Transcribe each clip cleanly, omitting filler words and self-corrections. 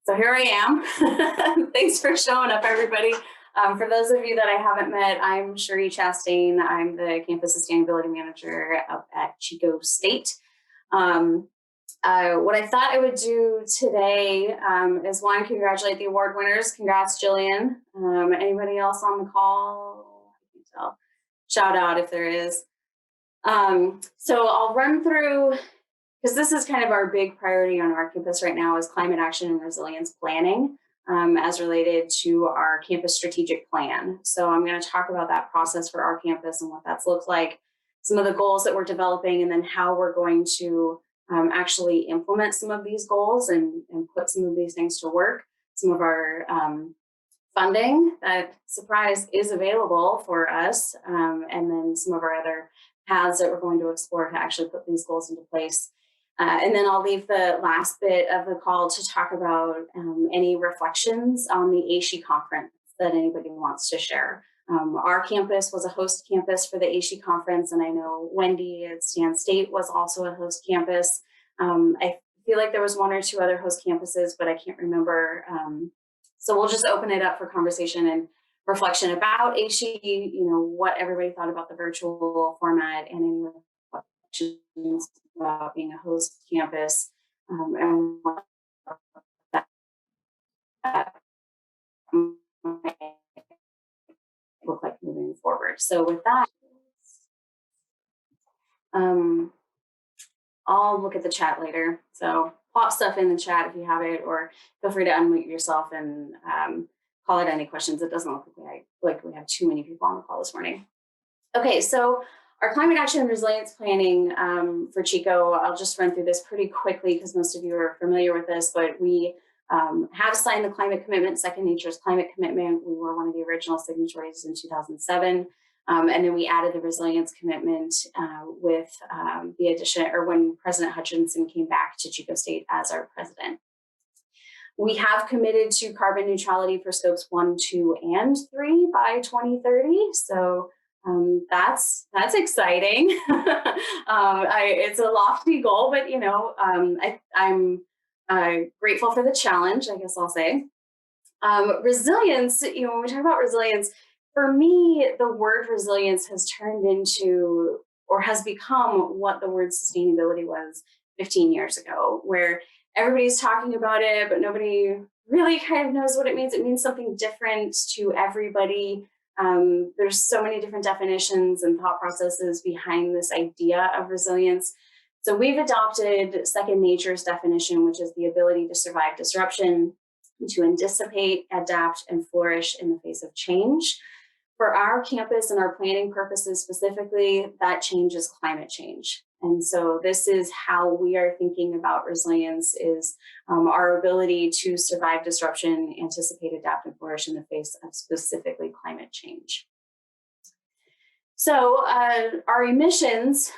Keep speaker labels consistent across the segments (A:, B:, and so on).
A: So here I am. Thanks for showing up, everybody. For those of you that I haven't met, I'm Cheri Chastain. I'm the Campus Sustainability Manager up at Chico State. What I thought I would do today is one, congratulate the award winners. Congrats, Jillian. Anybody else on the call? I can tell. Shout out if there is. So I'll run through, because this is kind of our big priority on our campus right now, is climate action and resilience planning as related to our campus strategic plan. So I'm going to talk about that process for our campus and what that's looked like, some of the goals that we're developing, and then how we're going to actually implement some of these goals and put some of these things to work. Some of our funding that, surprise, is available for us, and then some of our other paths that we're going to explore to actually put these goals into place. And then I'll leave the last bit of the call to talk about any reflections on the ASHE conference that anybody wants to share. Our campus was a host campus for the ASHE conference, and I know Wendy at Stan State was also a host campus. I feel like there was one or two other host campuses, but I can't remember. So we'll just open it up for conversation and reflection about ASHE, what everybody thought about the virtual format, and any reflections about being a host campus, and what that might look like moving forward. So with that, I'll look at the chat later. So pop stuff in the chat if you have it, or feel free to unmute yourself and call it any questions. It doesn't look like we have too many people on the call this morning. Okay, so our climate action and resilience planning for Chico, I'll just run through this pretty quickly because most of you are familiar with this, but we have signed the climate commitment, Second Nature's climate commitment. We were one of the original signatories in 2007. And then we added the resilience commitment with the addition, or when President Hutchinson came back to Chico State as our president. We have committed to carbon neutrality for scopes 1, 2, and 3 by 2030. So that's exciting. It's a lofty goal, but I'm grateful for the challenge, I guess I'll say. Resilience, when we talk about resilience, for me, the word resilience has turned into, or has become, what the word sustainability was 15 years ago, where everybody's talking about it, but nobody really kind of knows what it means. It means something different to everybody. There's so many different definitions and thought processes behind this idea of resilience. So we've adopted Second Nature's definition, which is the ability to survive disruption, to anticipate, adapt, and flourish in the face of change. For our campus and our planning purposes specifically, that change is climate change. And so this is how we are thinking about resilience, is our ability to survive disruption, anticipate, adapt, and flourish in the face of specifically climate change. So our emissions,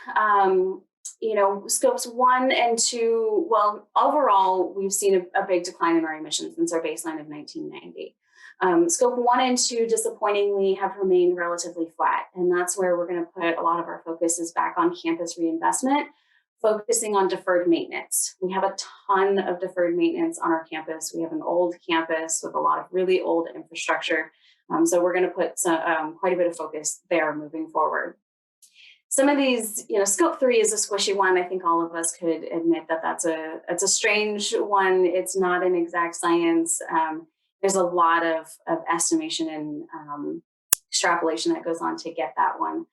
A: scopes 1 and 2, well, overall, we've seen a big decline in our emissions since our baseline of 1990. Scope 1 and 2, disappointingly, have remained relatively flat. And that's where we're going to put a lot of our focus is back on campus reinvestment, focusing on deferred maintenance. We have a ton of deferred maintenance on our campus. We have an old campus with a lot of really old infrastructure. So we're going to put quite a bit of focus there moving forward. Some of these, scope 3 is a squishy one. I think all of us could admit that that's a strange one. It's not an exact science. There's a lot of estimation and extrapolation that goes on to get that one.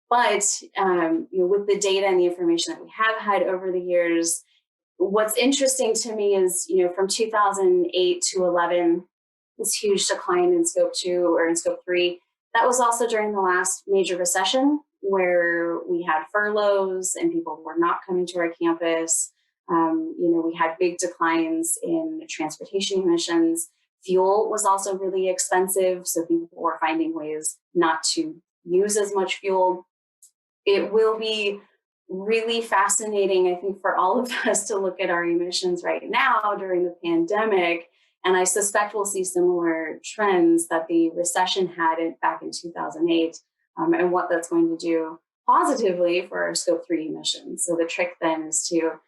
A: But with the data and the information that we have had over the years, what's interesting to me is, from 2008 to 11, this huge decline in scope 2 or in scope 3, that was also during the last major recession, where we had furloughs and people were not coming to our campus. We had big declines in transportation emissions. Fuel was also really expensive, so people were finding ways not to use as much fuel. It will be really fascinating, I think, for all of us to look at our emissions right now during the pandemic, and I suspect we'll see similar trends that the recession had back in 2008, and what that's going to do positively for our scope 3 emissions. So the trick then is to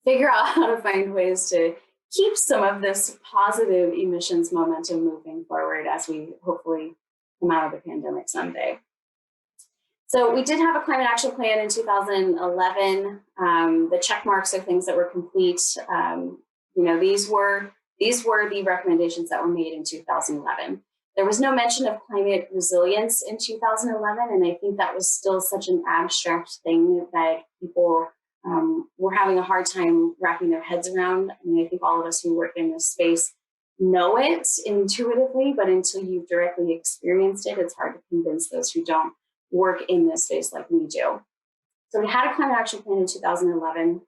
A: figure out how to find ways to keep some of this positive emissions momentum moving forward as we hopefully come out of the pandemic someday. So we did have a climate action plan in 2011. The check marks are things that were complete. These were the recommendations that were made in 2011. There was no mention of climate resilience in 2011, and I think that was still such an abstract thing that people were having a hard time wrapping their heads around. I mean, I think all of us who work in this space know it intuitively, but until you've directly experienced it, it's hard to convince those who don't work in this space like we do. So we had a climate action plan in 2011.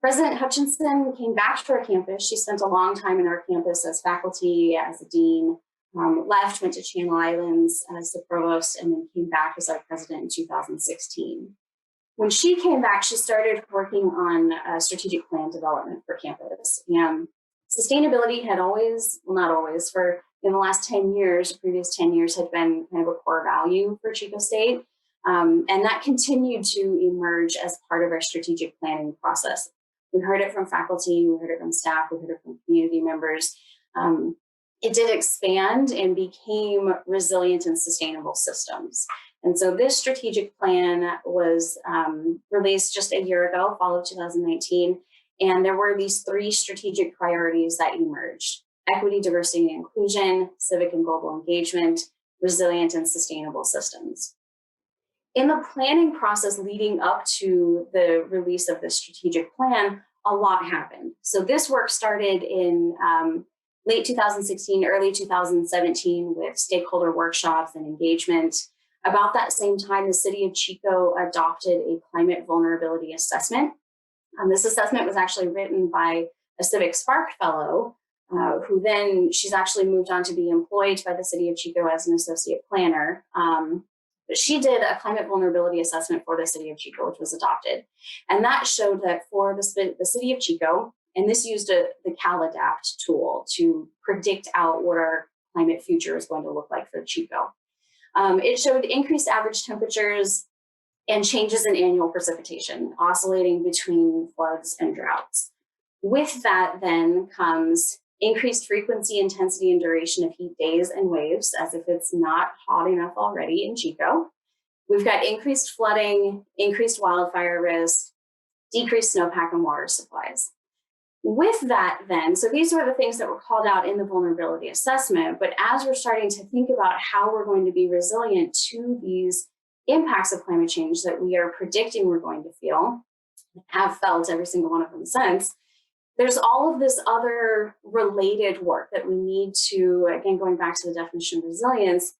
A: President Hutchinson came back to our campus. She spent a long time in our campus as faculty, as a dean, left, went to Channel Islands as the provost, and then came back as our president in 2016. When she came back, she started working on strategic plan development for campus. And sustainability had always, well, not always, for in the last 10 years, previous 10 years had been kind of a core value for Chico State. And that continued to emerge as part of our strategic planning process. We heard it from faculty, we heard it from staff, we heard it from community members. It did expand and became resilient and sustainable systems. And so this strategic plan was released just a year ago, fall of 2019. And there were these 3 strategic priorities that emerged: equity, diversity, and inclusion, civic and global engagement, resilient and sustainable systems. In the planning process leading up to the release of this strategic plan, a lot happened. So this work started in late 2016, early 2017 with stakeholder workshops and engagement. About that same time, the city of Chico adopted a climate vulnerability assessment. This assessment was actually written by a Civic Spark fellow, who then she's actually moved on to be employed by the city of Chico as an associate planner. But she did a climate vulnerability assessment for the city of Chico, which was adopted. And that showed that for the city of Chico, and this used the CalAdapt tool to predict out what our climate future is going to look like for Chico. It showed increased average temperatures and changes in annual precipitation, oscillating between floods and droughts. With that then comes increased frequency, intensity, and duration of heat days and waves, as if it's not hot enough already in Chico. We've got increased flooding, increased wildfire risk, decreased snowpack and water supplies. With that then, so these were the things that were called out in the vulnerability assessment, but as we're starting to think about how we're going to be resilient to these impacts of climate change that we are predicting we're going to feel, have felt every single one of them since, there's all of this other related work that we need to, again, going back to the definition of resilience,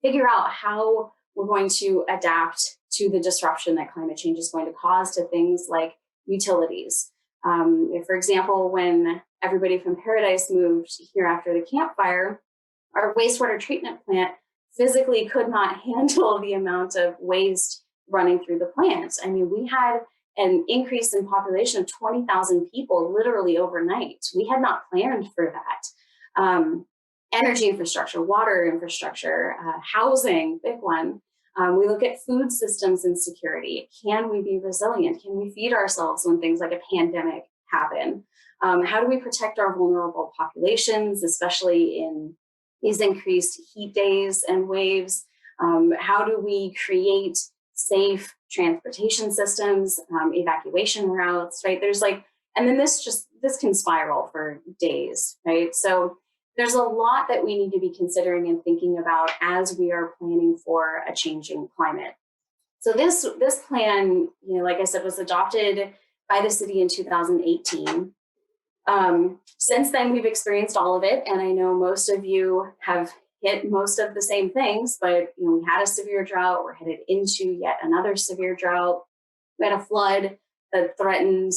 A: figure out how we're going to adapt to the disruption that climate change is going to cause to things like utilities. For example, when everybody from Paradise moved here after the campfire, our wastewater treatment plant physically could not handle the amount of waste running through the plant. I mean, we had an increase in population of 20,000 people literally overnight. We had not planned for that. Energy infrastructure, water infrastructure, housing, big one. We look at food systems and security. Can we be resilient? Can we feed ourselves when things like a pandemic happen? How do we protect our vulnerable populations, especially in these increased heat days and waves? How do we create safe transportation systems, evacuation routes, right? There's like, and then this can spiral for days, right? So there's a lot that we need to be considering and thinking about as we are planning for a changing climate. So this plan, like I said, was adopted by the city in 2018. Since then, we've experienced all of it, and I know most of you have hit most of the same things, but we had a severe drought. We're headed into yet another severe drought. We had a flood that threatened,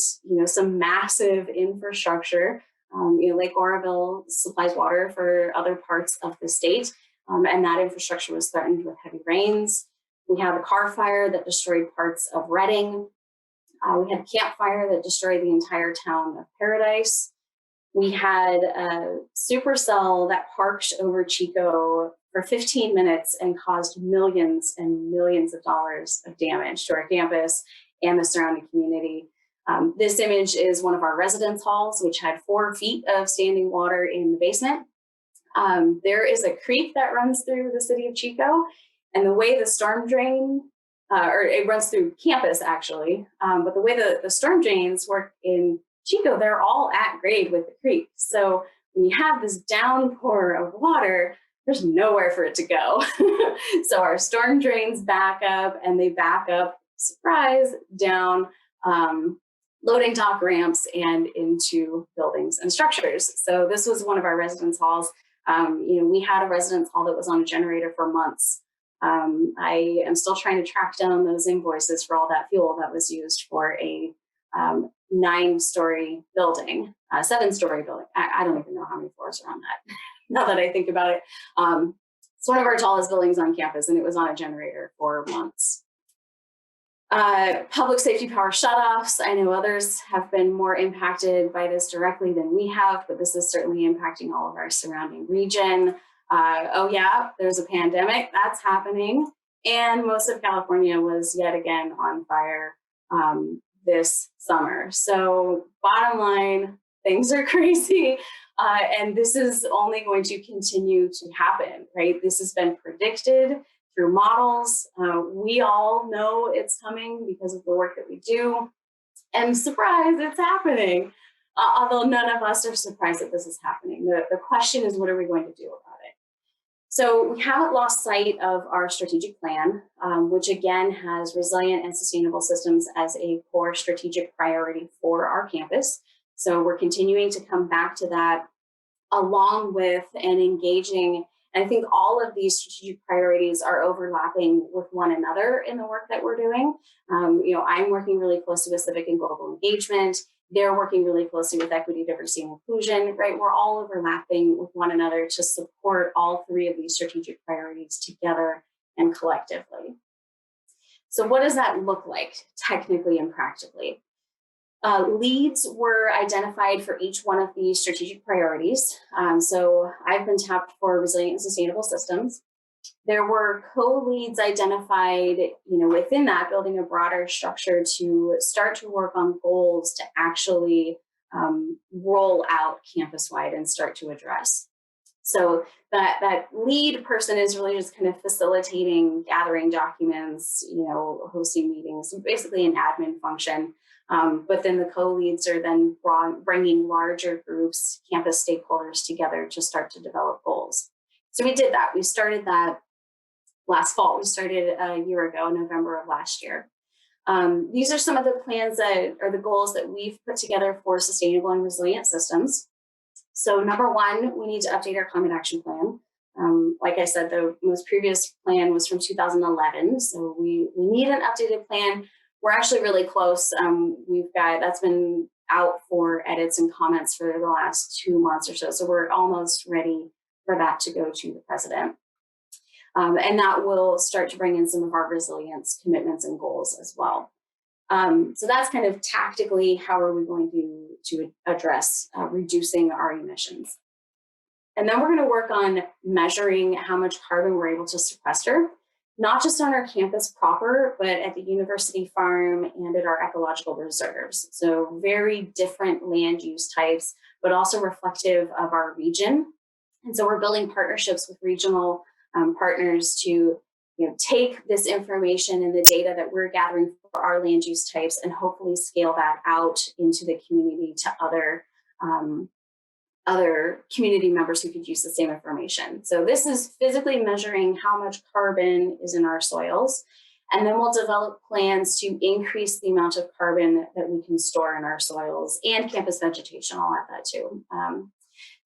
A: some massive infrastructure. Lake Oroville supplies water for other parts of the state, and that infrastructure was threatened with heavy rains. We had a car fire that destroyed parts of Redding. We had a campfire that destroyed the entire town of Paradise. We had a supercell that parked over Chico for 15 minutes and caused millions and millions of dollars of damage to our campus and the surrounding community. This image is one of our residence halls, which had 4 feet of standing water in the basement. There is a creek that runs through the city of Chico, and the way the storm drain, or it runs through campus actually, but the way the storm drains work in Chico, they're all at grade with the creek. So when you have this downpour of water, there's nowhere for it to go. So our storm drains back up, and they back up, surprise, down loading dock ramps and into buildings and structures. So this was one of our residence halls. We had a residence hall that was on a generator for months. I am still trying to track down those invoices for all that fuel that was used for a 9-story building, 7-story building. I don't even know how many floors are on that, now that I think about it. It's one of our tallest buildings on campus, and it was on a generator for months. Public safety power shutoffs. I know others have been more impacted by this directly than we have, but this is certainly impacting all of our surrounding region. Oh yeah, there's a pandemic that's happening. And most of California was yet again on fire this summer. So bottom line, things are crazy. And this is only going to continue to happen, right? This has been predicted through models. We all know it's coming because of the work that we do. And surprise, it's happening. Although none of us are surprised that this is happening. The question is, what are we going to do about it? So we haven't lost sight of our strategic plan, which again has resilient and sustainable systems as a core strategic priority for our campus. So we're continuing to come back to that, along with and engaging. And I think all of these strategic priorities are overlapping with one another in the work that we're doing. I'm working really closely with civic and global engagement. They're working really closely with equity, diversity, and inclusion, right? We're all overlapping with one another to support all 3 of these strategic priorities together and collectively. So what does that look like technically and practically? Leads were identified for each one of these strategic priorities. So I've been tapped for resilient and sustainable systems. There were co-leads identified, within that, building a broader structure to start to work on goals to actually roll out campus-wide and start to address. So that lead person is really just kind of facilitating, gathering documents, hosting meetings, basically an admin function. But then the co-leads are then bringing larger groups, campus stakeholders together to start to develop goals. So we did that. We started that last fall. We started a year ago, November of last year. These are some of the plans that are the goals that we've put together for sustainable and resilient systems. So number 1, we need to update our climate action plan. Like I said, the most previous plan was from 2011. So we need an updated plan. We're actually really close. That's been out for edits and comments for the last 2 months or so. So we're almost ready for that to go to the president. And that will start to bring in some of our resilience commitments and goals as well. So that's kind of tactically how are we going to address reducing our emissions. And then we're going to work on measuring how much carbon we're able to sequester, not just on our campus proper, but at the university farm and at our ecological reserves. So very different land use types, but also reflective of our region. And so we're building partnerships with regional partners to take this information and the data that we're gathering for our land use types and hopefully scale that out into the community to other community members who could use the same information. So this is physically measuring how much carbon is in our soils. And then we'll develop plans to increase the amount of carbon that we can store in our soils and campus vegetation. I'll add that too.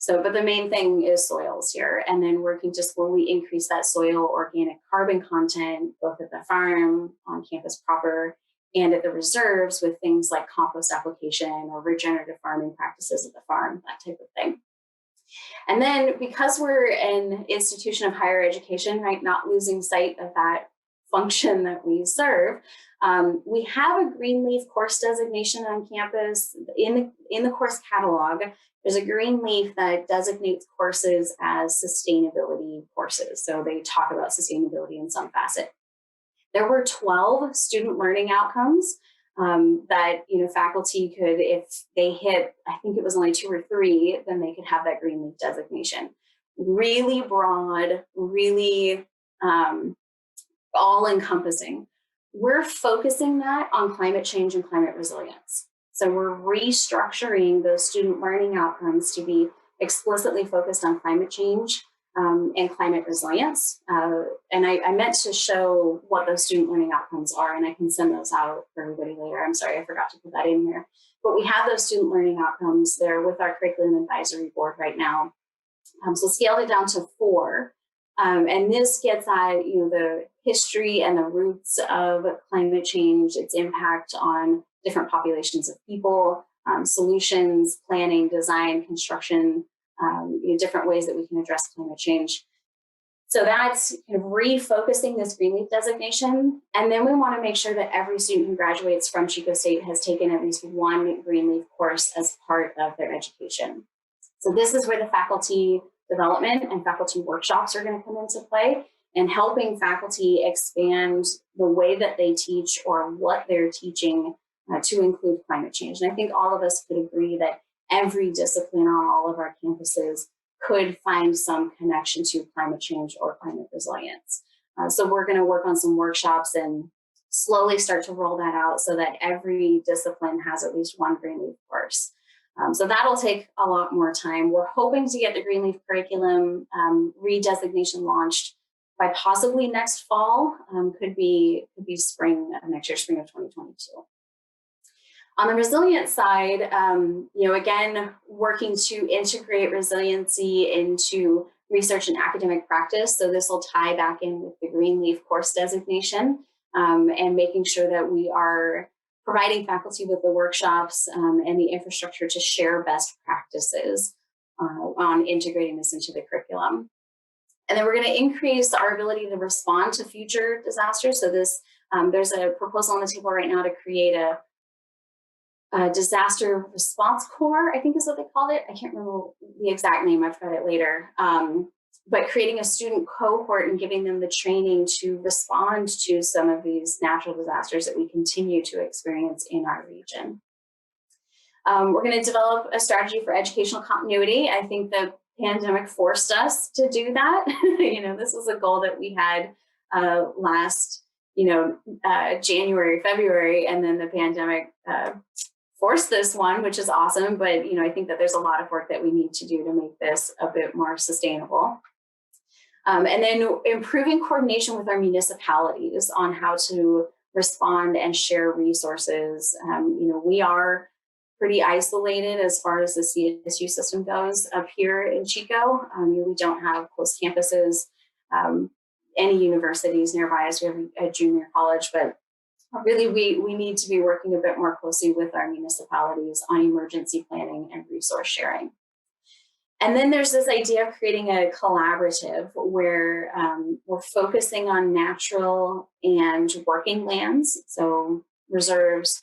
A: But the main thing is soils here, and then working to slowly increase that soil organic carbon content, both at the farm, on campus proper, and at the reserves with things like compost application or regenerative farming practices at the farm, that type of thing. And then because we're an institution of higher education, right, not losing sight of that function that we serve, we have a green leaf course designation on campus. In the course catalog, there's a green leaf that designates courses as sustainability courses. So they talk about sustainability in some facet. There were 12 student learning outcomes that, faculty could, if they hit, I think it was only 2 or 3, then they could have that green leaf designation. Really broad, really all encompassing. We're focusing that on climate change and climate resilience. So we're restructuring those student learning outcomes to be explicitly focused on climate change and climate resilience. And I meant to show what those student learning outcomes are, and I can send those out for everybody later. I'm sorry, I forgot to put that in here. But we have those student learning outcomes. They're with our curriculum advisory board right now. So scaled it down to 4. And this gets at the history and the roots of climate change, its impact on different populations of people, solutions, planning, design, construction, different ways that we can address climate change. So that's kind of refocusing this green leaf designation. And then we want to make sure that every student who graduates from Chico State has taken at least one green leaf course as part of their education. So this is where the faculty development and faculty workshops are going to come into play, and helping faculty expand the way that they teach or what they're teaching to include climate change. And I think all of us could agree that every discipline on all of our campuses could find some connection to climate change or climate resilience. So we're going to work on some workshops and slowly start to roll that out so that every discipline has at least one green leaf course. So that'll take a lot more time. We're hoping to get the green leaf curriculum redesignation launched by possibly next fall, could be spring of next year, spring of 2022. On the resilience side, again, working to integrate resiliency into research and academic practice. So this will tie back in with the green leaf course designation, and making sure that we are providing faculty with the workshops and the infrastructure to share best practices on integrating this into the curriculum. And then we're going to increase our ability to respond to future disasters. So this, there's a proposal on the table right now to create a disaster response corps, I think is what they called it. I can't remember the exact name, I've read it later. But creating a student cohort and giving them the training to respond to some of these natural disasters that we continue to experience in our region. We're going to develop a strategy for educational continuity. I think the pandemic forced us to do that. This was a goal that we had last, January, February, and then the pandemic forced this one, which is awesome. But, I think that there's a lot of work that we need to do to make this a bit more sustainable. And then improving coordination with our municipalities on how to respond and share resources. We are pretty isolated as far as the CSU system goes up here in Chico. We don't have close campuses, any universities nearby, as we have a junior college, but really we need to be working a bit more closely with our municipalities on emergency planning and resource sharing. And then there's this idea of creating a collaborative where we're focusing on natural and working lands, so reserves,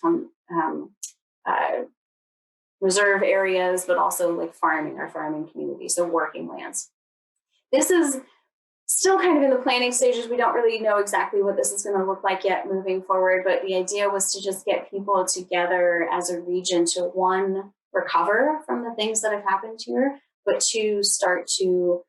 A: reserve areas, but also like farming, our farming community, so working lands. This is still kind of in the planning stages. We don't really know exactly what this is going to look like yet moving forward, but the idea was to just get people together as a region to, 1, recover from the things that have happened here, but 2, start to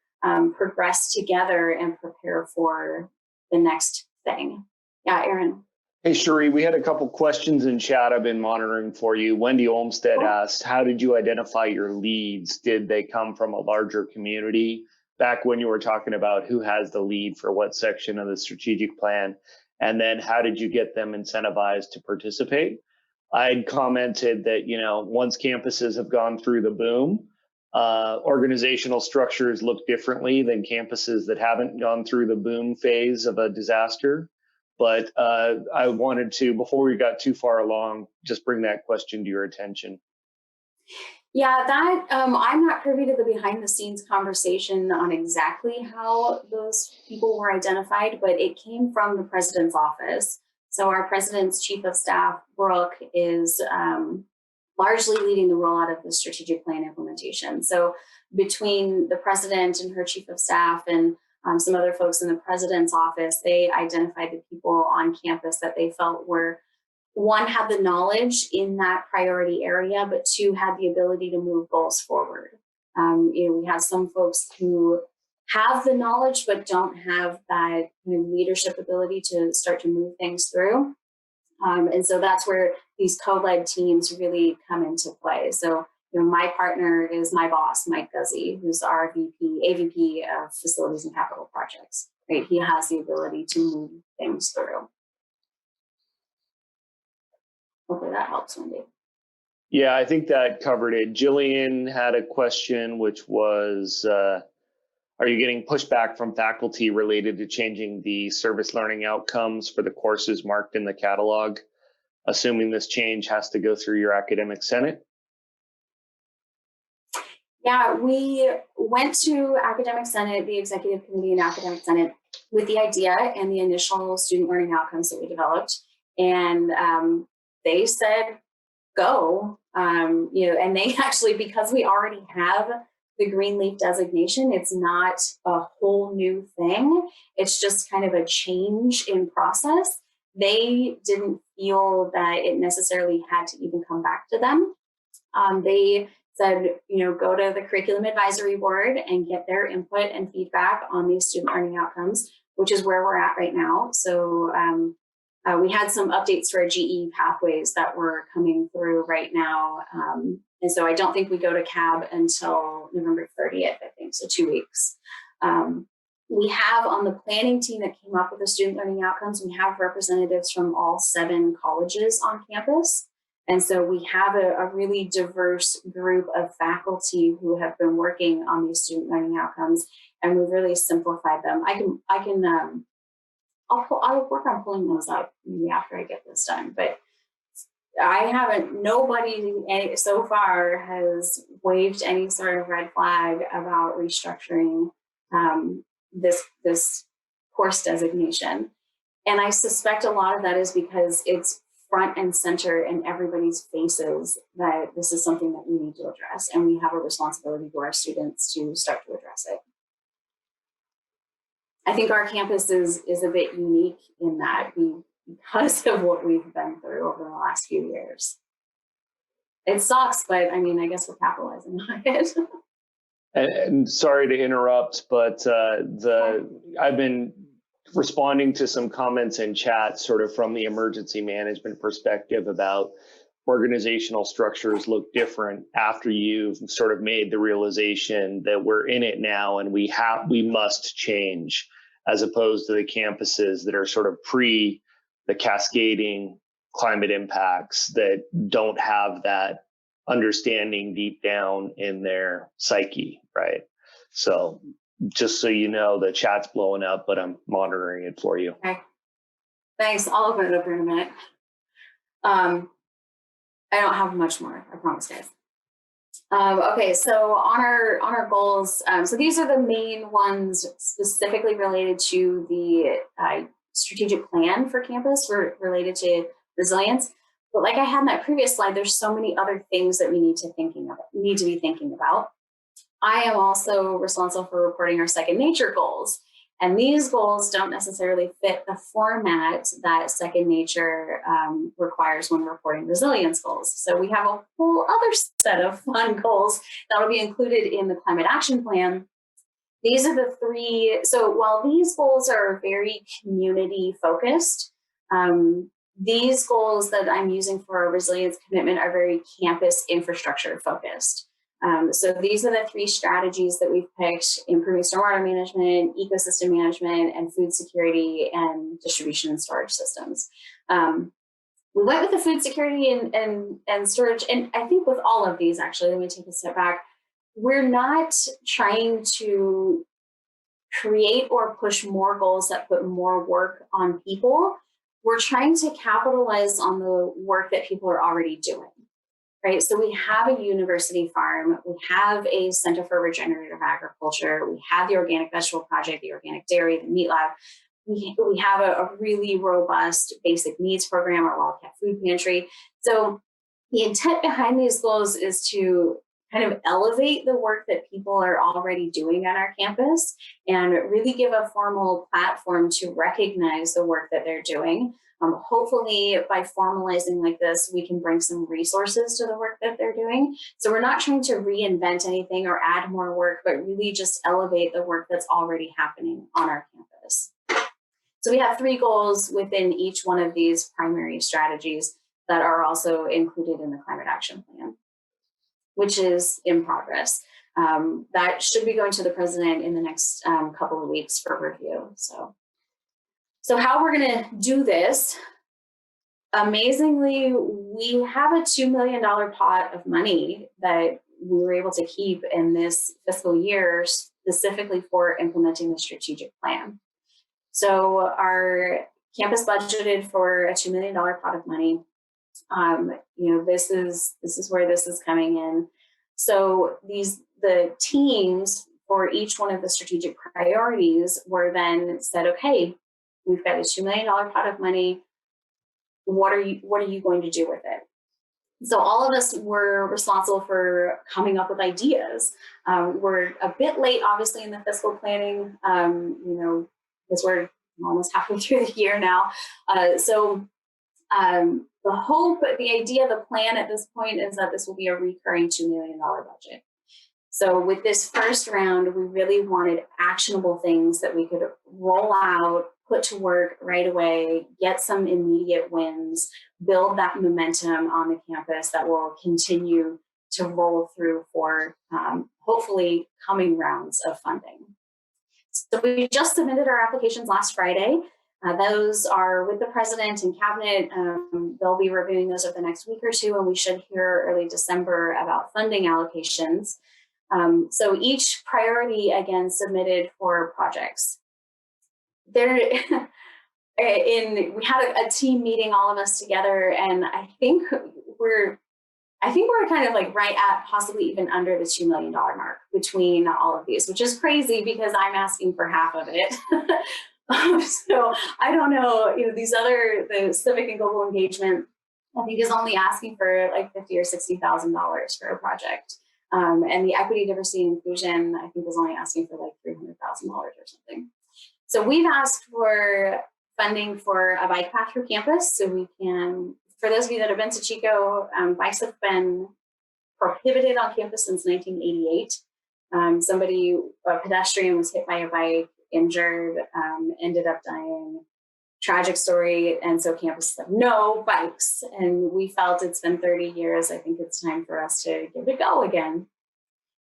A: progress together and prepare for the next thing. Yeah, Aaron.
B: Hey, Cheri, we had a couple questions in chat I've been monitoring for you. Wendy Olmstead asked, how did you identify your leads? Did they come from a larger community? Back when you were talking about who has the lead for what section of the strategic plan, and then how did you get them incentivized to participate? I'd commented that, once campuses have gone through the boom, organizational structures look differently than campuses that haven't gone through the boom phase of a disaster. But I wanted to, before we got too far along, just bring that question to your attention.
A: Yeah, that I'm not privy to the behind the scenes conversation on exactly how those people were identified, but it came from the president's office. So our president's chief of staff, Brooke, is largely leading the rollout of the strategic plan implementation. So between the president and her chief of staff and some other folks in the president's office, they identified the people on campus that they felt were one, had the knowledge in that priority area, but two, had the ability to move goals forward. We have some folks who have the knowledge, but don't have that leadership ability to start to move things through. And so that's where these co-led teams really come into play. So, my partner is my boss, Mike Guzzi, who's our AVP of Facilities and Capital Projects. Right, he has the ability to move things through. Hopefully that helps, Wendy.
B: Yeah, I think that covered it. Jillian had a question, which was, are you getting pushback from faculty related to changing the service learning outcomes for the courses marked in the catalog, assuming this change has to go through your academic senate?
A: Yeah, we went to Academic Senate, the Executive Committee and Academic Senate, with the idea and the initial student learning outcomes that we developed. And they said, go, and they actually, because we already have the green leaf designation, it's not a whole new thing. It's just kind of a change in process. They didn't feel that it necessarily had to even come back to them. They said, go to the Curriculum Advisory Board and get their input and feedback on these student learning outcomes, which is where we're at right now. So we had some updates to our GE pathways that were coming through right now. And so I don't think we go to CAB until November 30th, I think, so 2 weeks. We have on the planning team that came up with the student learning outcomes, we have representatives from all 7 colleges on campus. And so we have a really diverse group of faculty who have been working on these student learning outcomes, and we've really simplified them. I'll work on pulling those up maybe after I get this done, but nobody so far has waved any sort of red flag about restructuring this course designation. And I suspect a lot of that is because it's front and center in everybody's faces that this is something that we need to address, and we have a responsibility to our students to start to address it. I think our campus is a bit unique in that because of what we've been through over the last few years. It sucks, but I guess we're capitalizing on it.
B: And sorry to interrupt, but I've been responding to some comments in chat sort of from the emergency management perspective about organizational structures look different after you've sort of made the realization that we're in it now and we must change, as opposed to the campuses that are sort of pre the cascading climate impacts that don't have that understanding deep down in their psyche, right? So just so you know, the chat's blowing up, but I'm monitoring it for you.
A: Okay. Thanks. I'll open it up here in a minute. I don't have much more, I promise, guys. Okay, so on our goals, so these are the main ones specifically related to the strategic plan for campus related to resilience. But like I had in that previous slide, there's so many other things that we need to be thinking about. I am also responsible for reporting our second nature goals. And these goals don't necessarily fit the format that second nature requires when reporting resilience goals. So we have a whole other set of fun goals that will be included in the climate action plan. These are the 3. So while these goals are very community focused, these goals that I'm using for our resilience commitment are very campus infrastructure focused. So these are the 3 strategies that we've picked: improving stormwater management, ecosystem management, and food security and distribution and storage systems. We went with the food security and storage. And I think with all of these, actually, let me take a step back. We're not trying to create or push more goals that put more work on people. We're trying to capitalize on the work that people are already doing. Right, so we have a university farm, we have a Center for Regenerative Agriculture, we have the Organic Vegetable Project, the Organic Dairy, the Meat Lab. We have a really robust basic needs program, our Wildcat Food Pantry. So the intent behind these goals is to kind of elevate the work that people are already doing on our campus and really give a formal platform to recognize the work that they're doing. Hopefully by formalizing like this, we can bring some resources to the work that they're doing. So we're not trying to reinvent anything or add more work, but really just elevate the work that's already happening on our campus. So we have 3 goals within each one of these primary strategies that are also included in the climate action plan, which is in progress. That should be going to the president in the next couple of weeks for review. So how we're going to do this, amazingly, we have a $2 million pot of money that we were able to keep in this fiscal year specifically for implementing the strategic plan. So our campus budgeted for a $2 million pot of money. This is where this is coming in. So the teams for each one of the strategic priorities were then said, okay, we've got a $2 million pot of money. What are you going to do with it? So all of us were responsible for coming up with ideas. We're a bit late, obviously, in the fiscal planning, because we're almost halfway through the year now. The hope, the idea, the plan at this point is that this will be a recurring $2 million budget. So with this first round, we really wanted actionable things that we could roll out, put to work right away, get some immediate wins, build that momentum on the campus that will continue to roll through for hopefully coming rounds of funding. So we just submitted our applications last Friday. Those are with the president and cabinet. They'll be reviewing those over the next week or two, and we should hear early December about funding allocations. So each priority, again, submitted for projects. We had a team meeting, all of us together, and I think we're kind of like right at possibly even under the $2 million mark between all of these, which is crazy because I'm asking for half of it. So I don't know, the civic and global engagement, I think is only asking for like $50,000 or $60,000 for a project. And the equity, diversity, and inclusion, I think, is only asking for like $300,000 or something. So we've asked for funding for a bike path through campus. So we can, for those of you that have been to Chico, bikes have been prohibited on campus since 1988. A pedestrian was hit by a bike, injured, ended up dying. Tragic story. And so campus said, no bikes. And we felt it's been 30 years. I think it's time for us to give it a go again.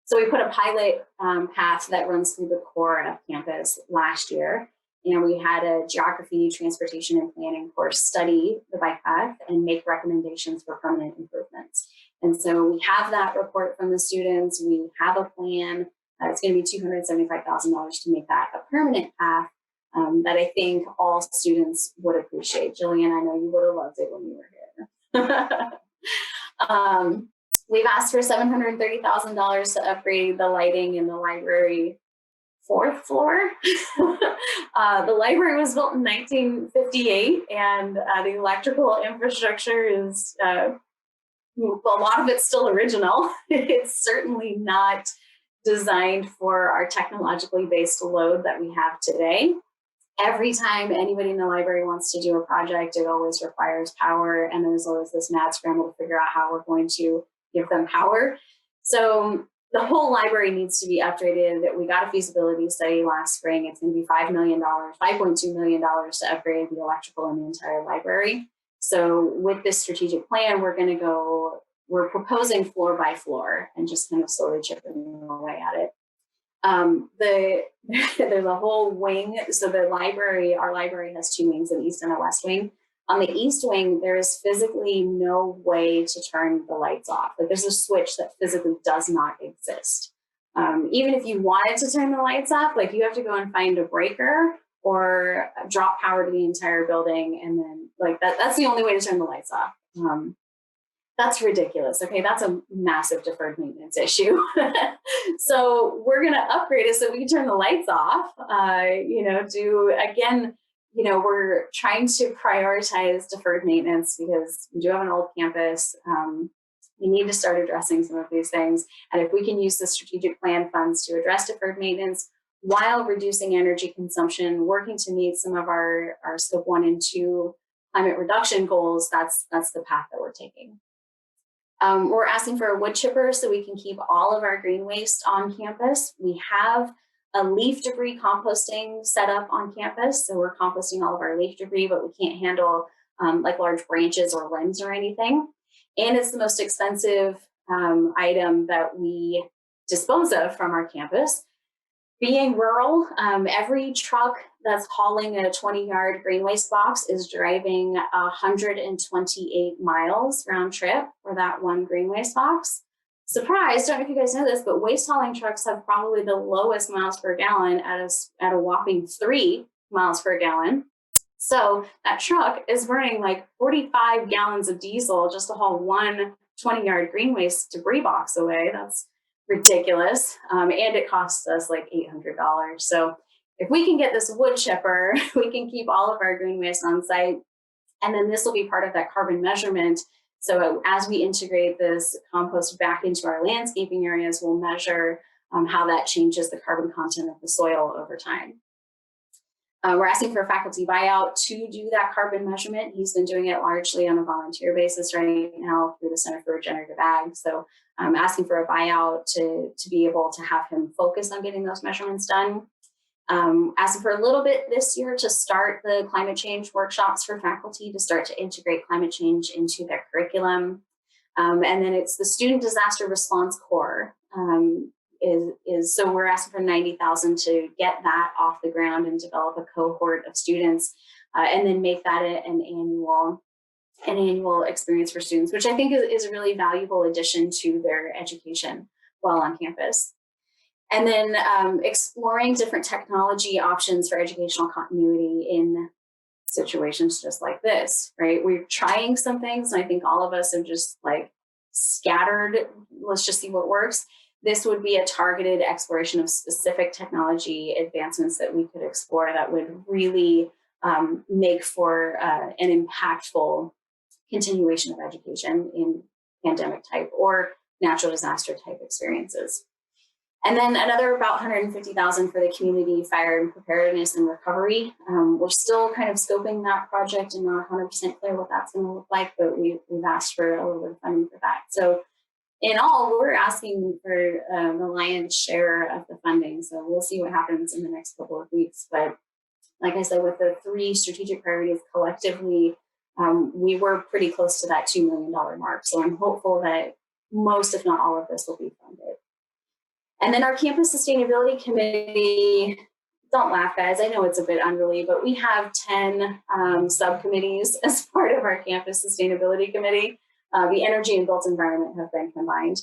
A: So we put a pilot path that runs through the core of campus last year. And we had a geography, transportation, and planning course study the bike path and make recommendations for permanent improvements. And so we have that report from the students. We have a plan. It's going to be $275,000 to make that a permanent path that I think all students would appreciate. Jillian, I know you would have loved it when you were here. We've asked for $730,000 to upgrade the lighting in the library 4th floor. The library was built in 1958, and the electrical infrastructure is, a lot of it's still original. It's certainly not designed for our technologically based load that we have today. Every time anybody in the library wants to do a project, it always requires power, and there's always this mad scramble to figure out how we're going to give them power. So the whole library needs to be upgraded. We got a feasibility study last spring. It's going to be $5.2 million to upgrade the electrical in the entire library. So with this strategic plan, we're proposing floor by floor and just kind of slowly chipping away at it. There's a whole wing. So our library has 2 wings, an east and a west wing. On the east wing, there is physically no way to turn the lights off. Like, there's a switch that physically does not exist. Even if you wanted to turn the lights off, like, you have to go and find a breaker or drop power to the entire building. And then that's the only way to turn the lights off. That's ridiculous. Okay, that's a massive deferred maintenance issue. So we're going to upgrade it so we can turn the lights off. We're trying to prioritize deferred maintenance because we do have an old campus. We need to start addressing some of these things. And if we can use the strategic plan funds to address deferred maintenance while reducing energy consumption, working to meet some of our scope 1 and 2 climate reduction goals, that's the path that we're taking. We're asking for a wood chipper so we can keep all of our green waste on campus. We have a leaf debris composting set up on campus. So we're composting all of our leaf debris, but we can't handle like large branches or limbs or anything. And it's the most expensive item that we dispose of from our campus. Being rural, every truck that's hauling a 20-yard green waste box is driving 128 miles round trip for that one green waste box. Surprise, don't know if you guys know this, but waste hauling trucks have probably the lowest miles per gallon at a whopping 3 miles per gallon. So that truck is burning like 45 gallons of diesel just to haul one 20-yard green waste debris box away. That's ridiculous. And it costs us like $800. So if we can get this wood chipper, we can keep all of our green waste on site. And then this will be part of that carbon measurement. So as we integrate this compost back into our landscaping areas, we'll measure how that changes the carbon content of the soil over time. We're asking for a faculty buyout to do that carbon measurement. He's been doing it largely on a volunteer basis right now through the Center for Regenerative Ag. So I'm asking for a buyout to be able to have him focus on getting those measurements done. Asking for a little bit this year to start the climate change workshops for faculty to start to integrate climate change into their curriculum. And then it's the Student Disaster Response Corps. So we're asking for $90,000 to get that off the ground and develop a cohort of students, and then make that an annual experience for students, which I think is a really valuable addition to their education while on campus. And then exploring different technology options for educational continuity in situations just like this, right? We're trying some things, and I think all of us have just like scattered, let's just see what works. This would be a targeted exploration of specific technology advancements that we could explore that would really make for an impactful continuation of education in pandemic type or natural disaster type experiences. And then another about $150,000 for the community fire and preparedness and recovery. We're still kind of scoping that project and not 100% clear what that's going to look like, but we've asked for a little bit of funding for that. So in all, we're asking for the lion's share of the funding. So we'll see what happens in the next couple of weeks. But like I said, with the 3 strategic priorities collectively, we were pretty close to that $2 million mark. So I'm hopeful that most, if not all of this will be funded. And then our campus sustainability committee, don't laugh guys, I know it's a bit unruly, but we have 10 subcommittees as part of our campus sustainability committee. The energy and built environment have been combined.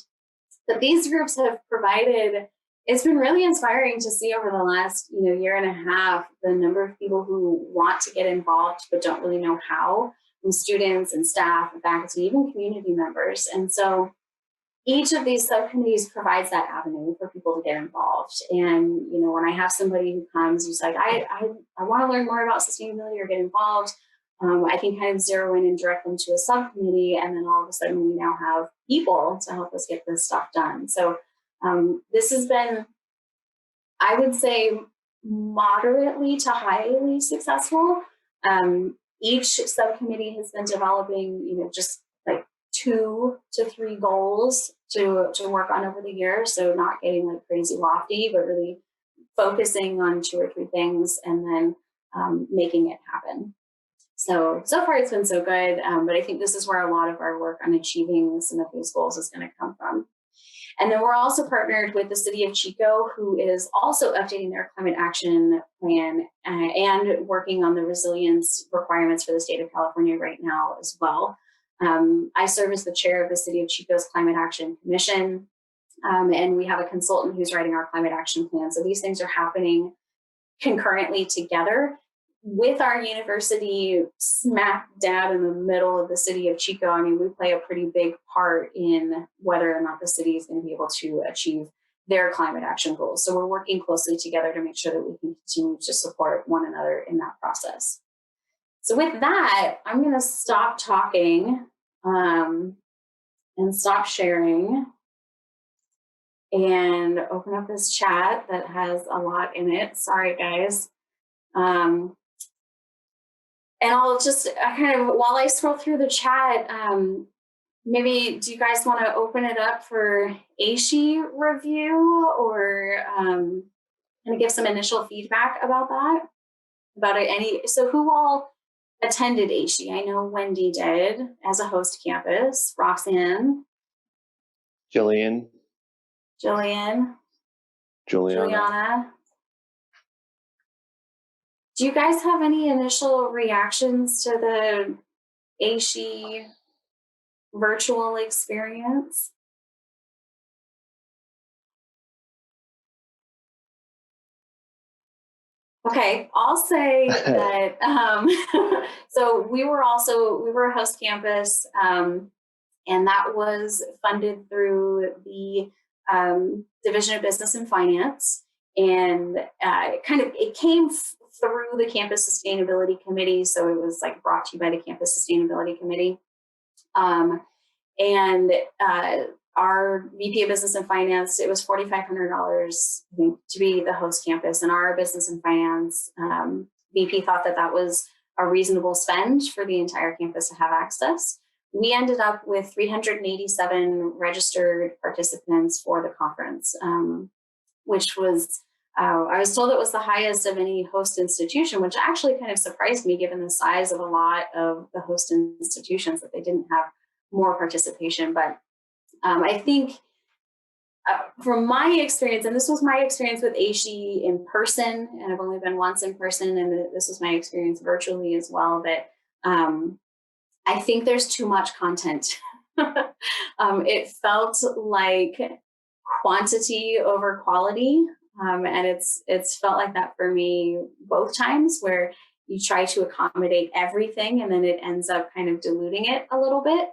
A: But these groups have provided, it's been really inspiring to see over the last year and a half, the number of people who want to get involved but don't really know how, from students and staff and faculty, even community members. And so each of these subcommittees provides that avenue for people to get involved. And when I have somebody who comes who's like, I want to learn more about sustainability or get involved, I can kind of zero in and direct them to a subcommittee, and then all of a sudden we now have people to help us get this stuff done. So this has been, I would say, moderately to highly successful. Each subcommittee has been developing, just like 2 to 3 goals to work on over the year. So not getting like crazy lofty, but really focusing on 2 or 3 things and then making it happen. So far it's been so good, but I think this is where a lot of our work on achieving some of these goals is going to come from. And then we're also partnered with the city of Chico, who is also updating their climate action plan and working on the resilience requirements for the state of California right now as well. I serve as the chair of the city of Chico's Climate Action Commission, and we have a consultant who's writing our climate action plan. So these things are happening concurrently together. With our university smack dab in the middle of the city of Chico, I mean, we play a pretty big part in whether or not the city is going to be able to achieve their climate action goals. So we're working closely together to make sure that we can continue to support one another in that process. So with that, I'm going to stop talking and stop sharing and open up this chat that has a lot in it. Sorry, guys. And I'll just kind of, while I scroll through the chat, maybe do you guys want to open it up for ASHE review, or kind of give some initial feedback about that? About it, so who all attended ASHE? I know Wendy did as a host campus, Roxanne,
B: Jillian,
A: Jillian,
B: Juliana.
A: Juliana. Do you guys have any initial reactions to the ASHE virtual experience? Okay, I'll say that, so we were a host campus, and that was funded through the Division of Business and Finance. And it came through the Campus Sustainability Committee. So it was like brought to you by the Campus Sustainability Committee. And our VP of Business and Finance, it was $4,500, I think, to be the host campus. And our Business and Finance VP thought that that was a reasonable spend for the entire campus to have access. We ended up with 387 registered participants for the conference, which was, I was told it was the highest of any host institution, which actually kind of surprised me given the size of a lot of the host institutions, that they didn't have more participation. But I think from my experience, and this was my experience with ASHE in person, and I've only been once in person, and this was my experience virtually as well, that I think there's too much content. It felt like quantity over quality, and it's felt like that for me both times, where you try to accommodate everything and then it ends up kind of diluting it a little bit.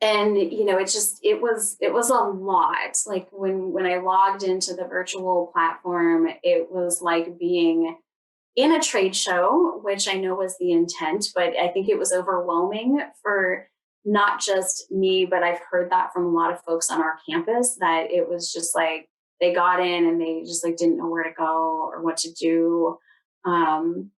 A: And it was a lot. Like when I logged into the virtual platform, it was like being in a trade show, which I know was the intent, but I think it was overwhelming for not just me, but I've heard that from a lot of folks on our campus, that it was just like they got in and they just like didn't know where to go or what to do. And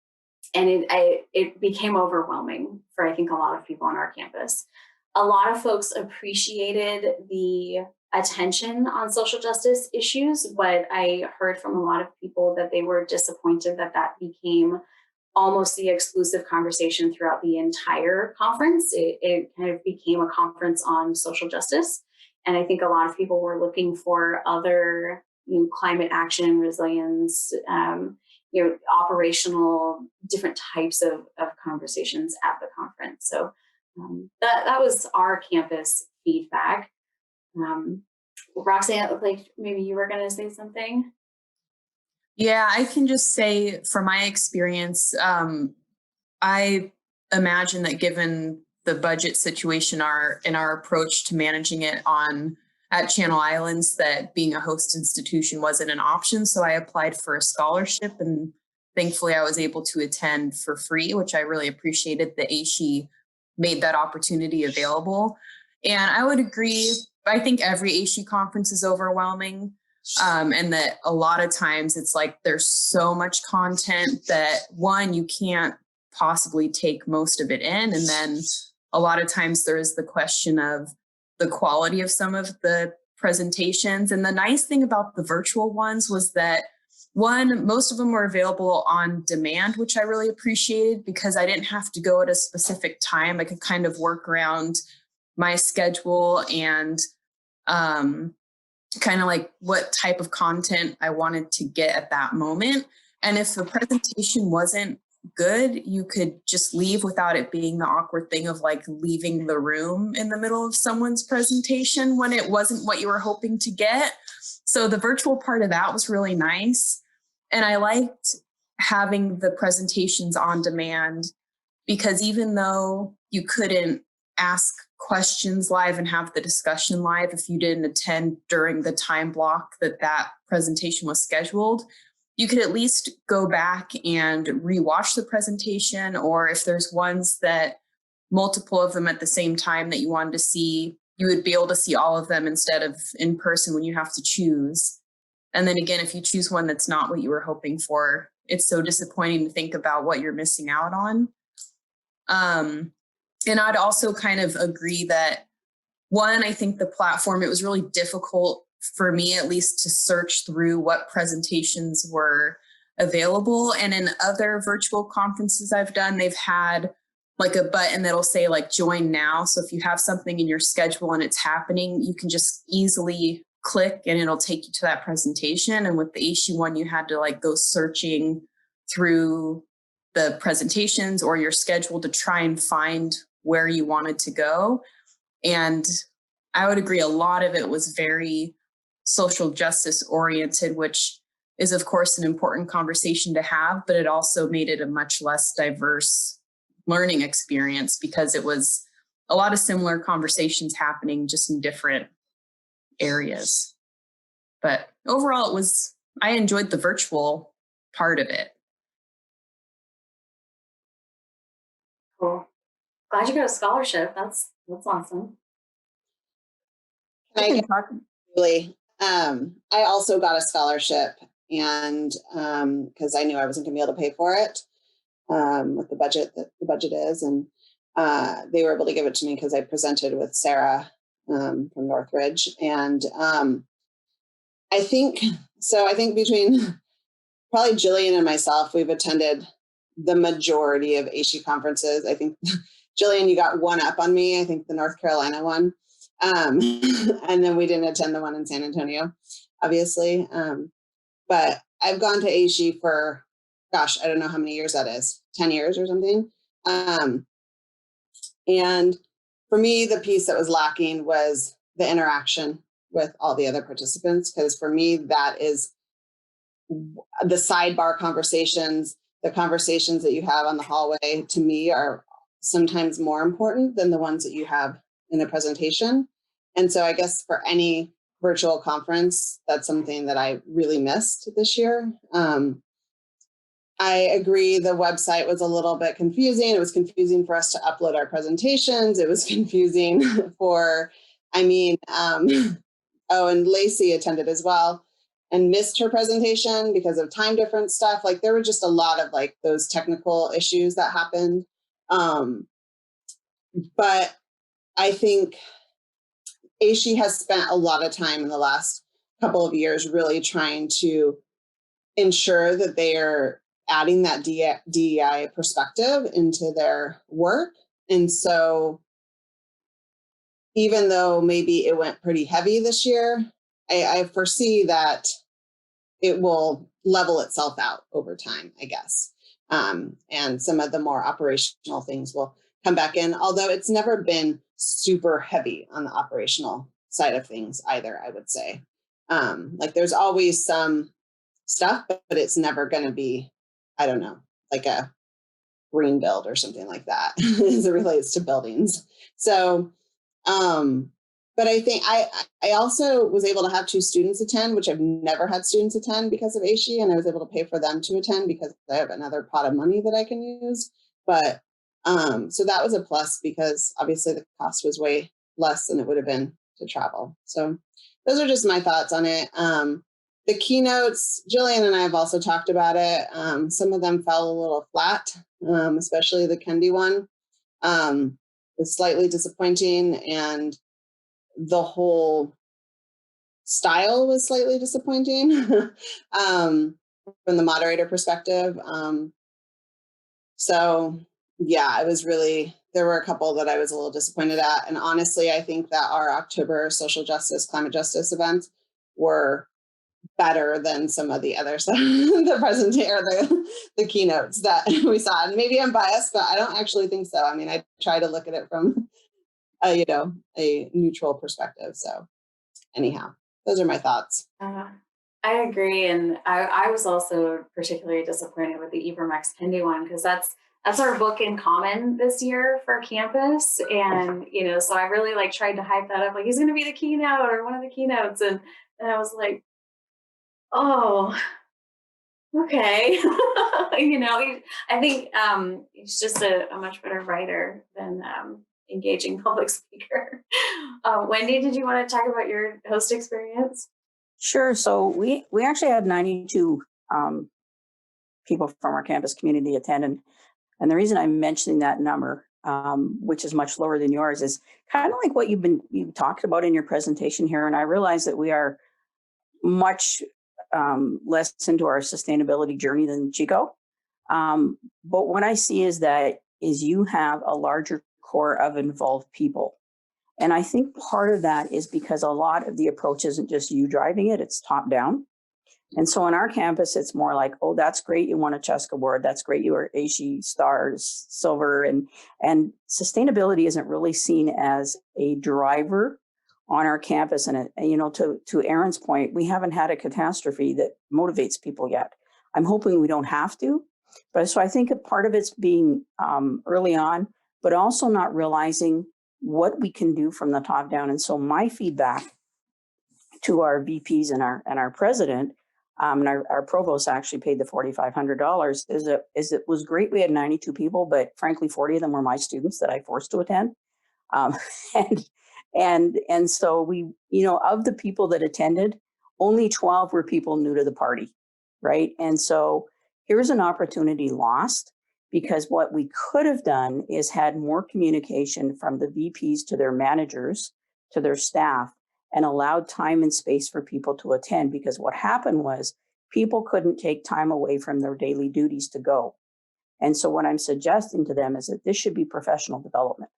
A: it became overwhelming for, I think, a lot of people on our campus. A lot of folks appreciated the attention on social justice issues, but I heard from a lot of people that they were disappointed that that became almost the exclusive conversation throughout the entire conference. It kind of became a conference on social justice. And I think a lot of people were looking for other, climate action, resilience, operational, different types of conversations at the conference. So that was our campus feedback. Roxanne, it looked like maybe you were going to say something.
C: Yeah, I can just say from my experience, I imagine that given the budget situation in our approach to managing it at Channel Islands, that being a host institution wasn't an option. So I applied for a scholarship, and thankfully I was able to attend for free, which I really appreciated that ASHE made that opportunity available. And I would agree, I think every ASHE conference is overwhelming. And that a lot of times it's like there's so much content that, one, you can't possibly take most of it in. And then a lot of times there is the question of the quality of some of the presentations. And the nice thing about the virtual ones was that, one, most of them were available on demand, which I really appreciated because I didn't have to go at a specific time. I could kind of work around my schedule and kind of like what type of content I wanted to get at that moment. And if the presentation wasn't good, you could just leave without it being the awkward thing of like leaving the room in the middle of someone's presentation when it wasn't what you were hoping to get. So the virtual part of that was really nice. And I liked having the presentations on demand because even though you couldn't ask questions live and have the discussion live if you didn't attend during the time block that presentation was scheduled, you could at least go back and rewatch the presentation, or if there's ones that multiple of them at the same time that you wanted to see, you would be able to see all of them instead of in person when you have to choose. And then again, if you choose one that's not what you were hoping for, it's so disappointing to think about what you're missing out on. And I'd also kind of agree that, one, I think the platform, it was really difficult for me at least to search through what presentations were available. And in other virtual conferences I've done, they've had like a button that'll say like join now. So if you have something in your schedule and it's happening, you can just easily click and it'll take you to that presentation. And with the ASHE one, you had to like go searching through the presentations or your schedule to try and find where you wanted to go. And I would agree, a lot of it was very social justice oriented, which is of course an important conversation to have, but it also made it a much less diverse learning experience because it was a lot of similar conversations happening just in different areas. But overall, I enjoyed the virtual part of it.
A: Cool. Glad you got a scholarship. That's awesome.
D: Can I talk? Really, I also got a scholarship, and because I knew I wasn't going to be able to pay for it with the budget that the budget is, and they were able to give it to me because I presented with Sarah from Northridge, and I think between probably Jillian and myself, we've attended the majority of ASHE conferences. I think Jillian, you got one up on me. I think the North Carolina one. And then we didn't attend the one in San Antonio, obviously. But I've gone to ASHE for, gosh, I don't know how many years that is, 10 years or something. And for me, the piece that was lacking was the interaction with all the other participants. Because for me, that is the sidebar conversations, the conversations that you have on the hallway, to me, are sometimes more important than the ones that you have in the presentation. And so I guess for any virtual conference, that's something that I really missed this year. I agree the website was a little bit confusing. It was confusing for us to upload our presentations. It was confusing for, and Lacey attended as well and missed her presentation because of time difference stuff. Like there were just a lot of like those technical issues that happened. But I think ASHE has spent a lot of time in the last couple of years really trying to ensure that they are adding that DEI perspective into their work. And so even though maybe it went pretty heavy this year, I foresee that it will level itself out over time, I guess. And some of the more operational things will come back in, although it's never been super heavy on the operational side of things either, I would say. Like there's always some stuff, but it's never going to be, I don't know, like a green build or something like that as it relates to buildings. So, but I think I also was able to have 2 students attend, which I've never had students attend because of ASHE, and I was able to pay for them to attend because I have another pot of money that I can use. But so that was a plus because obviously the cost was way less than it would have been to travel. So those are just my thoughts on it. The keynotes, Jillian and I have also talked about it. Some of them fell a little flat, especially the Kendi one. Was slightly disappointing, and the whole style was slightly disappointing from the moderator perspective. So yeah, it was really, there were a couple that I was a little disappointed at. And honestly, I think that our October social justice, climate justice events were better than some of the others, the keynotes that we saw. And maybe I'm biased, but I don't actually think so. I mean, I try to look at it from a neutral perspective. So anyhow, those are my thoughts.
A: I agree. And I was also particularly disappointed with the Ibermex Kendi one, because that's our book in common this year for campus. And, so I really like tried to hype that up. Like he's going to be the keynote or one of the keynotes. And I was like, oh, okay. I think he's just a much better writer than engaging public speaker. Wendy, did you want to talk about your host experience?
E: Sure. So we actually had 92 people from our campus community attend. And the reason I'm mentioning that number, which is much lower than yours, is kind of like what you talked about in your presentation here. And I realize that we are much less into our sustainability journey than Chico. But what I see is you have a larger core of involved people. And I think part of that is because a lot of the approach isn't just you driving it, it's top down. And so on our campus, it's more like, oh, that's great. You won a Cheska award. That's great. You were ASHE stars, silver. And sustainability isn't really seen as a driver on our campus. And, to Erin's point, we haven't had a catastrophe that motivates people yet. I'm hoping we don't have to. But so I think a part of it's being early on, but also not realizing what we can do from the top down. And so my feedback to our VPs and our president, and our provost actually paid the $4,500, is it was great. We had 92 people, but frankly, 40 of them were my students that I forced to attend. And so we, of the people that attended, only 12 were people new to the party, right? And so here's an opportunity lost, because what we could have done is had more communication from the VPs to their managers, to their staff, and allowed time and space for people to attend. Because what happened was people couldn't take time away from their daily duties to go. And so what I'm suggesting to them is that this should be professional development.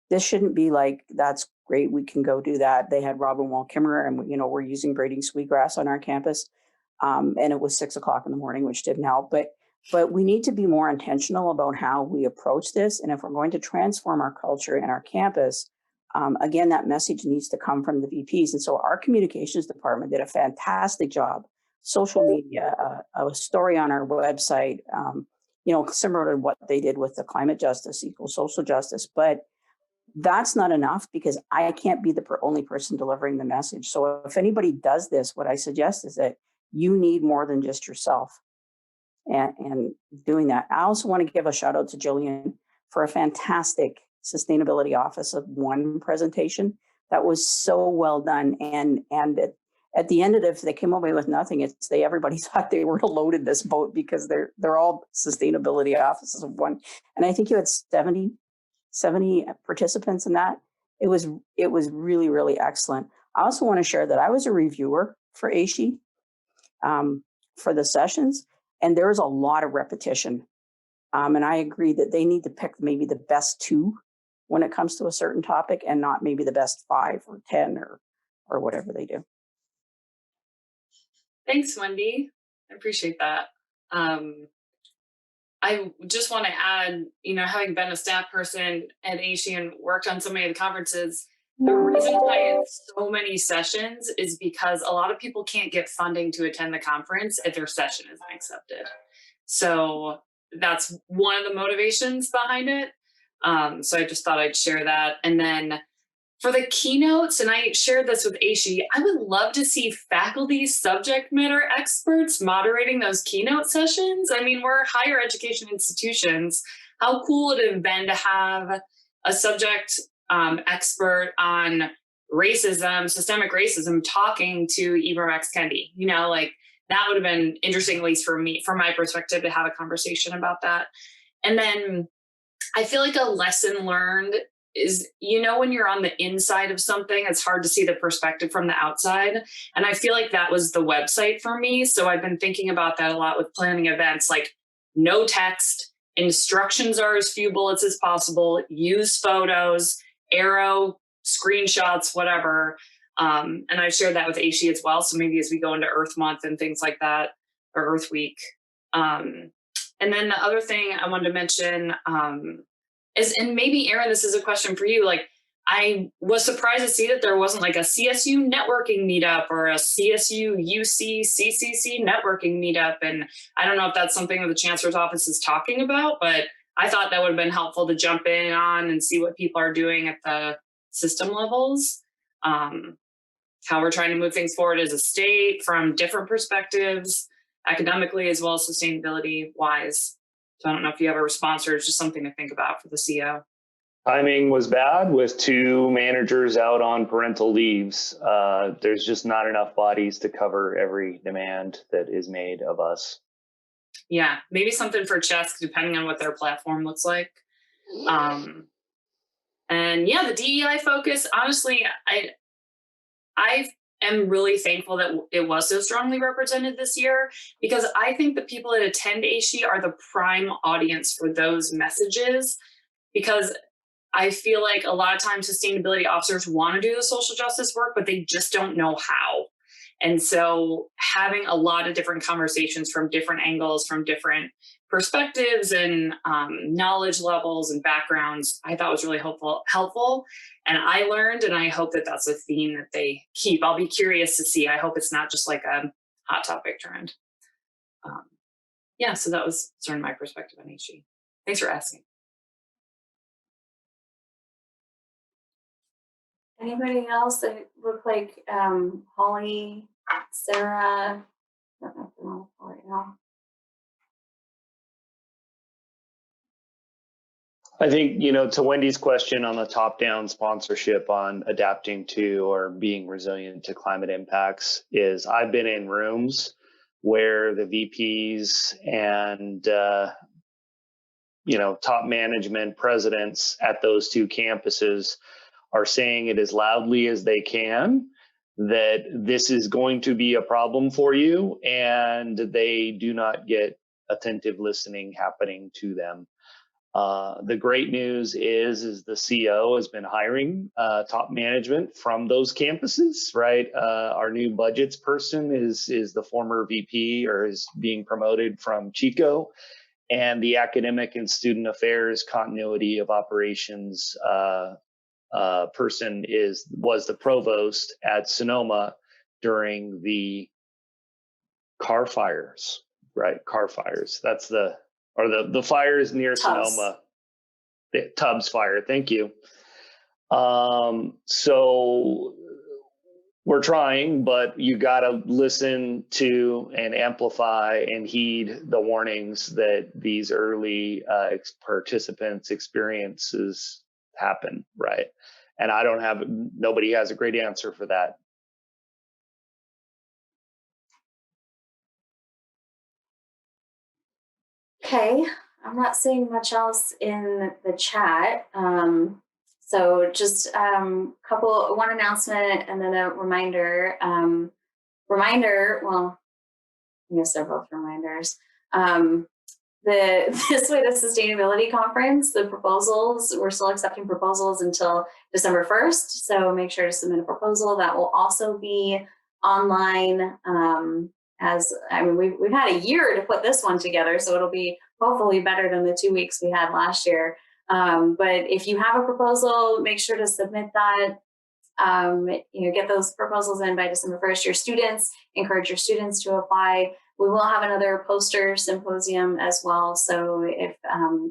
E: This shouldn't be like, that's great, we can go do that. They had Robin Wall Kimmerer, and we're using braiding sweetgrass on our campus. And it was 6 o'clock in the morning, which didn't help. But we need to be more intentional about how we approach this. And if we're going to transform our culture and our campus, again, that message needs to come from the VPs. And so our communications department did a fantastic job. Social media, a story on our website, similar to what they did with the climate justice equals social justice. But that's not enough, because I can't be the only person delivering the message. So if anybody does this, what I suggest is that you need more than just yourself. And doing that. I also want to give a shout out to Jillian for a fantastic Sustainability Office of One presentation. That was so well done. And at the end of it, if they came away with nothing, everybody thought they were loaded this boat, because they're all Sustainability Offices of One. And I think you had 70 participants in that. It was really, really excellent. I also want to share that I was a reviewer for ASHE for the sessions. And there's a lot of repetition. And I agree that they need to pick maybe the best 2 when it comes to a certain topic, and not maybe the best 5 or 10 or whatever they do.
F: Thanks, Wendy. I appreciate that. I just want to add, having been a staff person at ASHE and worked on so many of the conferences, the reason why it's so many sessions is because a lot of people can't get funding to attend the conference if their session isn't accepted. So that's one of the motivations behind it. So I just thought I'd share that. And then for the keynotes, and I shared this with ASHE, I would love to see faculty subject matter experts moderating those keynote sessions. I mean, we're higher education institutions. How cool would it have been to have a subject expert on racism, systemic racism, talking to Ibram X. Kendi? That would have been interesting, at least for me, from my perspective, to have a conversation about that. And then I feel like a lesson learned is, when you're on the inside of something, it's hard to see the perspective from the outside. And I feel like that was the website for me. So I've been thinking about that a lot with planning events, like no text, instructions are as few bullets as possible, use photos, arrow, screenshots, whatever. And I shared that with ASHE as well. So maybe as we go into Earth Month and things like that, or Earth Week. And then the other thing I wanted to mention is, and maybe Erin, this is a question for you. I was surprised to see that there wasn't a CSU networking meetup or a CSU UC CCC networking meetup. And I don't know if that's something that the Chancellor's office is talking about, but I thought that would have been helpful to jump in on and see what people are doing at the system levels, how we're trying to move things forward as a state from different perspectives, academically as well as sustainability wise. So I don't know if you have a response, or it's just something to think about for the CO.
B: Timing was bad with 2 managers out on parental leaves. There's just not enough bodies to cover every demand that is made of us.
F: Yeah, maybe something for Chess, depending on what their platform looks like. And yeah, the DEI focus, honestly, I am really thankful that it was so strongly represented this year, because I think the people that attend ASHE are the prime audience for those messages, because I feel like a lot of times sustainability officers want to do the social justice work, but they just don't know how. And so having a lot of different conversations from different angles, from different perspectives and knowledge levels and backgrounds, I thought was really helpful. And I learned, and I hope that that's a theme that they keep. I'll be curious to see. I hope it's not just like a hot topic trend. Yeah, so that was sort of my perspective on HE. Thanks for asking.
A: Anybody else that look like Holly, Sarah? I don't know if they're on the call right now.
B: I think, you know, to Wendy's question on the top-down sponsorship on adapting to or being resilient to climate impacts is I've been in rooms where the VPs and, you know, top management presidents at those two campuses are saying it as loudly as they can that this is going to be a problem for you, and they do not get attentive listening happening to them. The great news is the CO has been hiring top management from those campuses, right? Our new budgets person is the former VP or is being promoted from Chico, and the academic and student affairs continuity of operations person was the provost at Sonoma during the car fires, right? Car fires. That's the fires near
A: Tubbs.
B: Sonoma. The Tubbs fire. Thank you. So we're trying, but you got to listen to and amplify and heed the warnings that these early participants' experiences happen, right? And nobody has a great answer for that.
A: Okay, I'm not seeing much else in the chat. So just one announcement and then a reminder. Well, I guess they're both reminders. This Way to Sustainability Conference, the proposals, we're still accepting proposals until December 1st. So make sure to submit a proposal. That will also be online. We've had a year to put this one together, so it'll be hopefully better than the 2 weeks we had last year. But if you have a proposal, make sure to submit that. Get those proposals in by December 1st. Encourage your students to apply. We will have another poster symposium as well. So if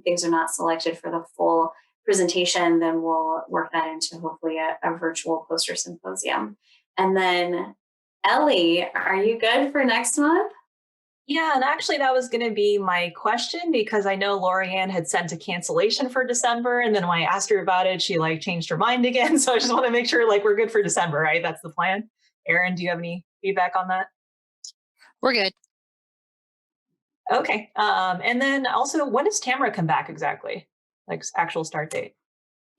A: things are not selected for the full presentation, then we'll work that into hopefully a virtual poster symposium. And then Ellie, are you good for next month?
G: Yeah, and actually that was going to be my question, because I know Lorianne had sent a cancellation for December, and then when I asked her about it, she changed her mind again. So I just want to make sure we're good for December, right? That's the plan. Erin, do you have any feedback on that?
H: We're good.
G: Okay. And then also, when does Tamara come back exactly? Actual start date?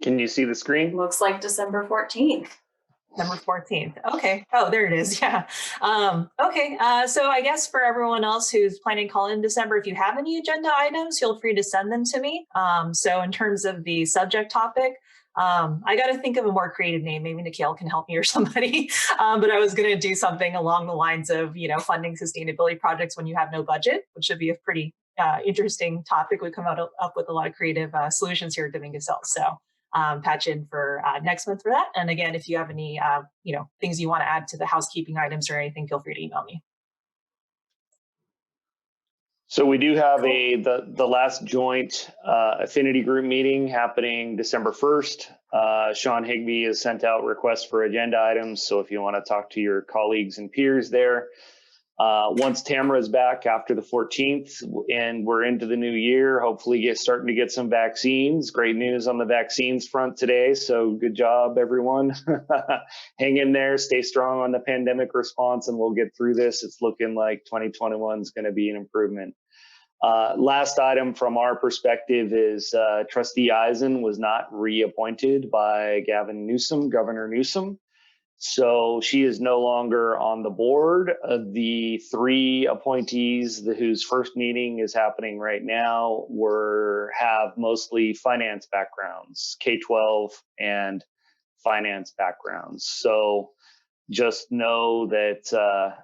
B: Can you see the screen?
A: Looks like December 14th.
G: December 14th. Okay. Oh, there it is. Yeah. Okay. So I guess for everyone else who's planning to call in December, if you have any agenda items, feel free to send them to me. So in terms of the subject topic, I got to think of a more creative name. Maybe Nikhil can help me or somebody. But I was going to do something along the lines of, funding sustainability projects when you have no budget, which should be a pretty interesting topic. We come up with a lot of creative solutions here at Dominguez Hills. So patch in for next month for that. And again, if you have any, things you want to add to the housekeeping items or anything, feel free to email me.
B: So we do have the last joint affinity group meeting happening December 1st. Sean Higby has sent out requests for agenda items. So if you want to talk to your colleagues and peers there, once Tamara's back after the 14th and we're into the new year, hopefully starting to get some vaccines. Great news on the vaccines front today. So good job, everyone. Hang in there, stay strong on the pandemic response, and we'll get through this. It's looking like 2021 is going to be an improvement. Last item from our perspective is Trustee Eisen was not reappointed by Governor Newsom. So she is no longer on the board. The 3 appointees whose first meeting is happening right now have mostly finance backgrounds, K-12 and finance backgrounds. So just know that,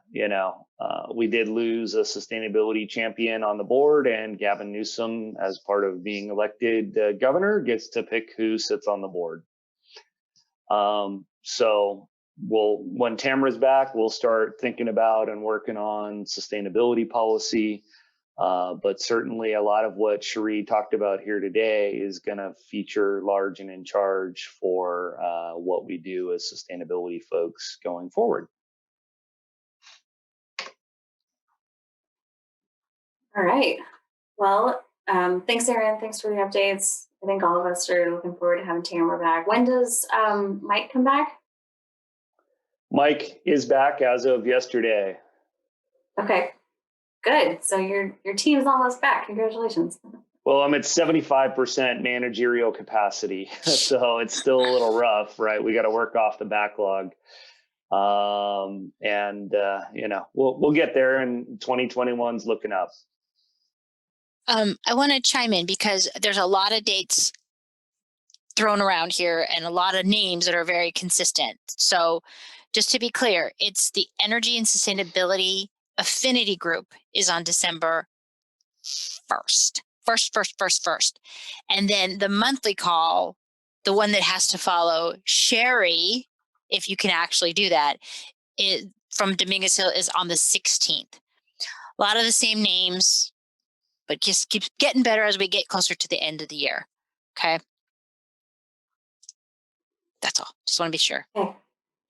B: we did lose a sustainability champion on the board, and Gavin Newsom, as part of being elected governor, gets to pick who sits on the board. So when Tamara's back, we'll start thinking about and working on sustainability policy. But certainly a lot of what Cheri talked about here today is going to feature large and in charge for what we do as sustainability folks going forward.
A: All right. Well, thanks, Erin. Thanks for the updates. I think all of us are looking forward to having Tamara back. When does Mike come back?
B: Mike is back as of yesterday.
A: Okay, good. So your team is almost back. Congratulations.
B: Well, I'm at 75% managerial capacity, so it's still a little rough, right? We got to work off the backlog. We'll get there, and 2021's looking up.
H: I want to chime in because there's a lot of dates thrown around here and a lot of names that are very consistent. So just to be clear, it's the Energy and Sustainability Affinity Group is on December 1st. First. And then the monthly call, the one that has to follow, Cheri, if you can actually do that, from Dominguez Hill is on the 16th. A lot of the same names, but just keeps getting better as we get closer to the end of the year. Okay. That's all. Just want to be sure.
A: Okay.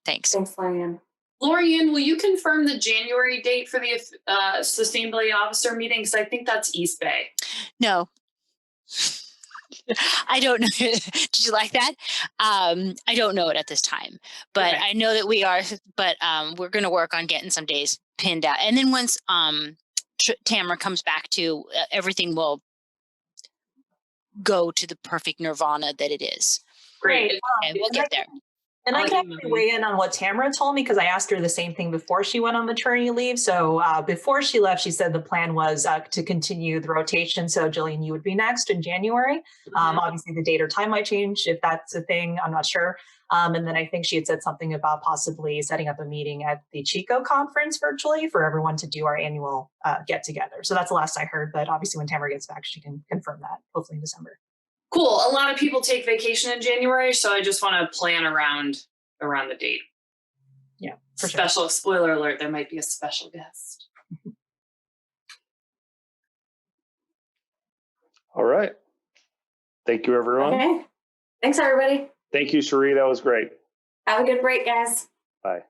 H: Thanks.
A: Thanks, Lorian.
F: Lorian, will you confirm the January date for the sustainability officer meeting? Because I think that's East Bay.
H: No. I don't know. Did you like that? I don't know it at this time, but
F: Okay.
H: I know that we are, but we're going to work on getting some days pinned out. And then once Tamara comes back to, everything will go to the perfect nirvana that it is.
F: Great.
H: And we'll get there.
G: And I can actually weigh in on what Tamara told me because I asked her the same thing before she went on maternity leave. So before she left, she said the plan was to continue the rotation. So Jillian, you would be next in January. Obviously, the date or time might change if that's a thing. I'm not sure. And then I think she had said something about possibly setting up a meeting at the Chico conference virtually for everyone to do our annual get together. So that's the last I heard. But obviously, when Tamara gets back, she can confirm that, hopefully in December.
F: Cool. A lot of people take vacation in January, so I just want to plan around the date.
G: Yeah, for sure.
F: Special spoiler alert, there might be a special guest.
B: All right. Thank you, everyone.
A: Okay. Thanks, everybody.
B: Thank you, Cheri. That was great.
A: Have a good break, guys.
B: Bye.